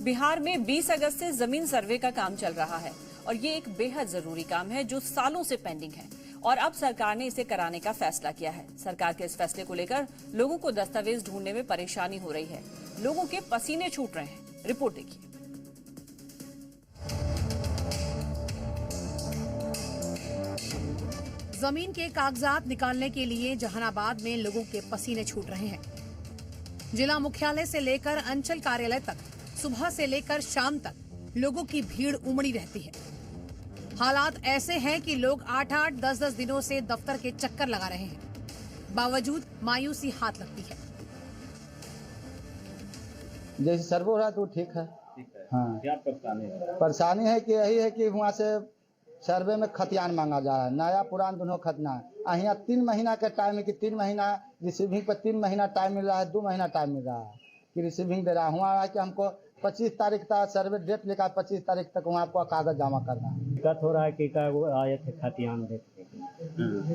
बिहार में 20 अगस्त से जमीन सर्वे का काम चल रहा है और ये एक बेहद जरूरी काम है जो सालों से पेंडिंग है और अब सरकार ने इसे कराने का फैसला किया है। सरकार के इस फैसले को लेकर लोगों को दस्तावेज ढूंढने में परेशानी हो रही है। लोगों के पसीने छूट रहे हैं। रिपोर्ट देखिए। जमीन के कागजात निकालने के लिए जहानाबाद में लोगों के पसीने छूट रहे हैं। जिला मुख्यालय से लेकर अंचल कार्यालय तक सुबह से लेकर शाम तक लोगों की भीड़ उमड़ी रहती है। हालात ऐसे हैं कि लोग 8-8, 10-10 दिनों से दफ्तर के चक्कर लगा रहे हैं। बावजूद मायूसी हाथ लगती है। जैसे सर्वे हो रहा है तो ठीक है। हाँ, क्या परेशानी है? परेशानी है कि यही है कि वहाँ से सर्वे में खतियान मांगा जा रहा है, नया पुरान दोनों खतना है। यहाँ 3 महीना का टाइम है कि 3 महीना रिसीविंग पर 3 महीना टाइम मिल रहा है, 2 महीना टाइम मिल रहा है कि रिसीविंग दे रहा है। हुआ है कि हमको 25 तारीख तक सर्वे डेट लेकर 25 तारीख तक वहाँ आपको कागज जमा करना है। दिक्कत हो रहा है कि वो आए थे खतियान देखने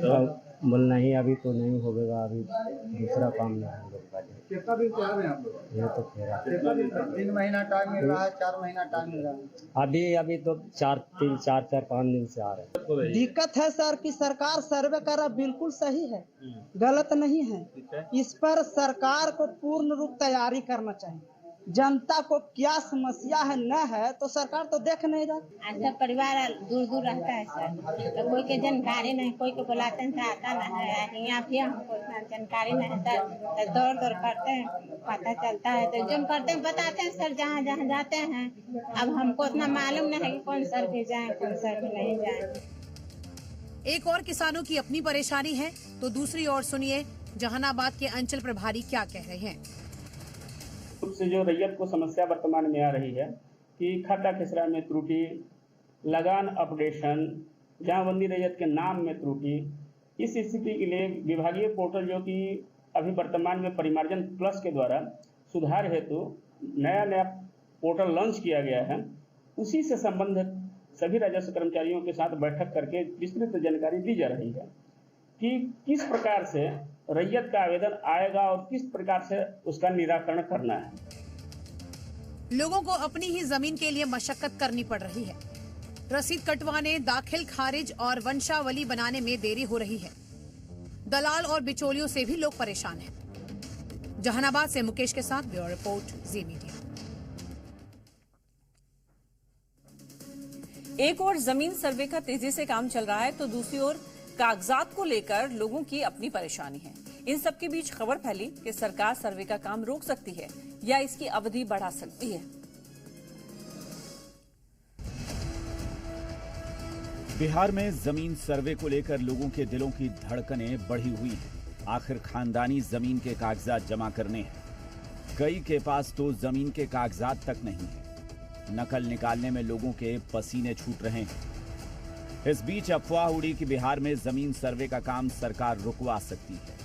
तो बोल नहीं अभी तो नहीं होगा, अभी दूसरा काम नहीं होगा। कितना दिन से हैं आप लोग? ये तो कितना दिन से? 3 महीना टाइम मिल रहा है, 4 महीना टाइम मिल रहा है। अभी तो 4-5 दिन से आ रहे हैं। दिक्कत है सर कि सरकार सर्वे कर रहा बिल्कुल सही है, गलत नहीं है। इस पर सरकार को पूर्ण रूप तैयारी करना चाहिए। जनता को क्या समस्या है न है तो सरकार तो देख नहीं रहा। ऐसा परिवार दूर दूर रहता है सर, तो कोई के जानकारी नहीं, कोई को बुलाते हैं आता नहीं है। यहाँ भी हमको इतना जानकारी नहीं है सर, तो दौड़ दौड़ करते हैं, पता चलता है तो जो करते हैं बताते हैं सर जहाँ जहाँ जाते हैं। अब हमको उतना मालूम नहीं है कि कौन सर भी जाए कौन सर भी नहीं जाए। एक और किसानों की अपनी परेशानी है तो दूसरी ओर सुनिए जहानाबाद के अंचल प्रभारी क्या कह रहे हैं। से जो रैयत को समस्या वर्तमान में आ रही है कि खाता खसरा में त्रुटि, लगान अपडेशन, जमाबंदी रैयत के नाम में त्रुटि, इस स्थिति के लिए विभागीय पोर्टल जो कि अभी वर्तमान में परिमार्जन प्लस के द्वारा सुधार हेतु नया पोर्टल लॉन्च किया गया है। उसी से संबंधित सभी राजस्व कर्मचारियों के साथ बैठक करके विस्तृत जानकारी दी जा रही है कि किस प्रकार से रैयत का आवेदन आएगा और किस प्रकार से उसका निराकरण करना है। लोगों को अपनी ही जमीन के लिए मशक्कत करनी पड़ रही है। रसीद कटवाने, दाखिल खारिज और वंशावली बनाने में देरी हो रही है। दलाल और बिचौलियों से भी लोग परेशान हैं। जहानाबाद से मुकेश के साथ ब्यूरो रिपोर्ट, जी मीडिया। एक ओर जमीन सर्वे का तेजी से काम चल रहा है तो दूसरी ओर कागजात को लेकर लोगों की अपनी परेशानी है। इन सबके बीच खबर फैली कि सरकार सर्वे का काम रोक सकती है या इसकी अवधि बढ़ा सकती है। बिहार में जमीन सर्वे को लेकर लोगों के दिलों की धड़कनें बढ़ी हुई हैं। आखिर खानदानी जमीन के कागजात जमा करने हैं। कई के पास तो जमीन के कागजात तक नहीं है। नकल निकालने में लोगों के पसीने छूट रहे हैं। इस बीच अफवाह उड़ी कि बिहार में जमीन सर्वे का काम सरकार रुकवा सकती है।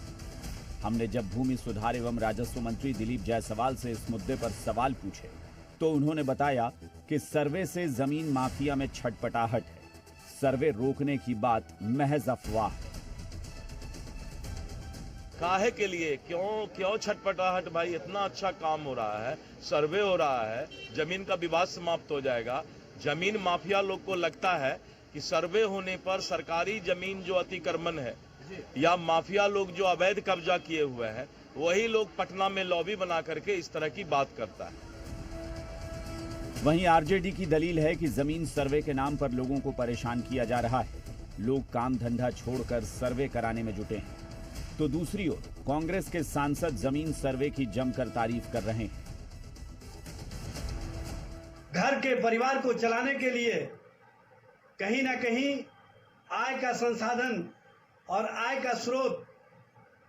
हमने जब भूमि सुधार एवं राजस्व मंत्री दिलीप जायसवाल से इस मुद्दे पर सवाल पूछे तो उन्होंने बताया कि सर्वे से जमीन माफिया में छटपटाहट है। सर्वे रोकने की बात महज अफवाह है। काहे के लिए क्यों छटपटाहट भाई? इतना अच्छा काम हो रहा है, सर्वे हो रहा है, जमीन का विवाद समाप्त हो जाएगा। जमीन माफिया लोग को लगता है कि सर्वे होने पर सरकारी जमीन जो अतिक्रमण है या माफिया लोग जो अवैध कब्जा किए हुए हैं वही लोग पटना में लॉबी बना करके इस तरह की बात करता है। वहीं आरजेडी की दलील है कि जमीन सर्वे के नाम पर लोगों को परेशान किया जा रहा है। लोग काम धंधा छोड़कर सर्वे कराने में जुटे हैं तो दूसरी ओर कांग्रेस के सांसद जमीन सर्वे की जमकर तारीफ कर रहे हैं। घर के परिवार को चलाने के लिए कहीं ना कहीं आय का संसाधन और आय का स्रोत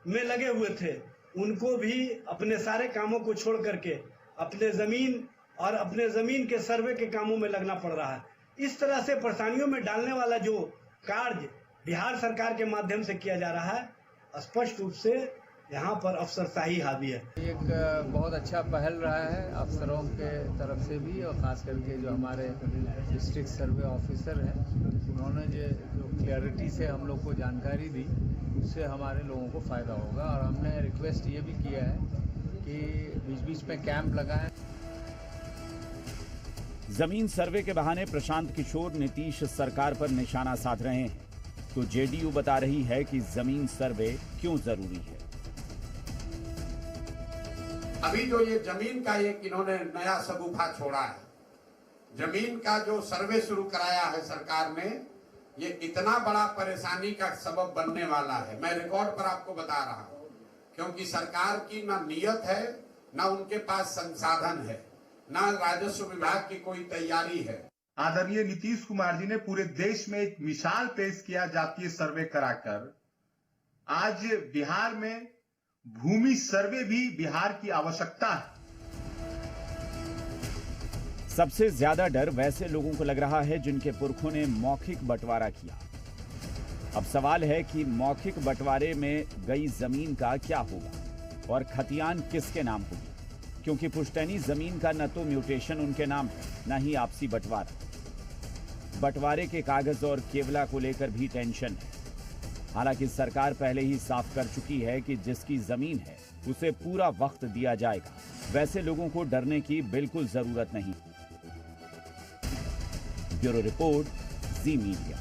में लगे हुए थे, उनको भी अपने सारे कामों को छोड़ करके अपने जमीन और अपने जमीन के सर्वे के कामों में लगना पड़ रहा है। इस तरह से परेशानियों में डालने वाला जो कार्य बिहार सरकार के माध्यम से किया जा रहा है, स्पष्ट रूप से यहाँ पर अफसरशाही हावी है। एक बहुत अच्छा पहल रहा है अफसरों के तरफ से भी और खास करके जो हमारे डिस्ट्रिक्ट सर्वे ऑफिसर हैं उन्होंने जो क्लैरिटी से हम लोग को जानकारी दी उससे हमारे लोगों को फ़ायदा होगा। और हमने रिक्वेस्ट ये भी किया है कि बीच बीच में कैंप लगाएं। जमीन सर्वे के बहाने प्रशांत किशोर नीतीश सरकार पर निशाना साध रहे हैं, तो जेडीयू बता रही है कि जमीन सर्वे क्यों जरूरी है। अभी जो ये जमीन का एक इन्होंने नया शगुफा छोड़ा है, जमीन का जो सर्वे शुरू कराया है सरकार ने, ये इतना बड़ा परेशानी का सबब बनने वाला है। मैं रिकॉर्ड पर आपको बता रहा हूं, क्योंकि सरकार की ना नियत है, ना उनके पास संसाधन है, ना राजस्व विभाग की कोई तैयारी है। आदरणीय नीतीश कुमार जी ने पूरे देश में एक मिसाल पेश किया जातीय सर्वे कराकर। आज बिहार में भूमि सर्वे भी बिहार की आवश्यकता है। सबसे ज्यादा डर वैसे लोगों को लग रहा है जिनके पुरखों ने मौखिक बंटवारा किया। अब सवाल है कि मौखिक बंटवारे में गई जमीन का क्या होगा और खतियान किसके नाम होगी, क्योंकि पुश्तैनी जमीन का न तो म्यूटेशन उनके नाम है, न ही आपसी बंटवारा। बंटवारे के कागज और केवला को लेकर भी टेंशन है। हालांकि सरकार पहले ही साफ कर चुकी है कि जिसकी जमीन है उसे पूरा वक्त दिया जाएगा। वैसे लोगों को डरने की बिल्कुल जरूरत नहीं। ब्यूरो रिपोर्ट, जी मीडिया।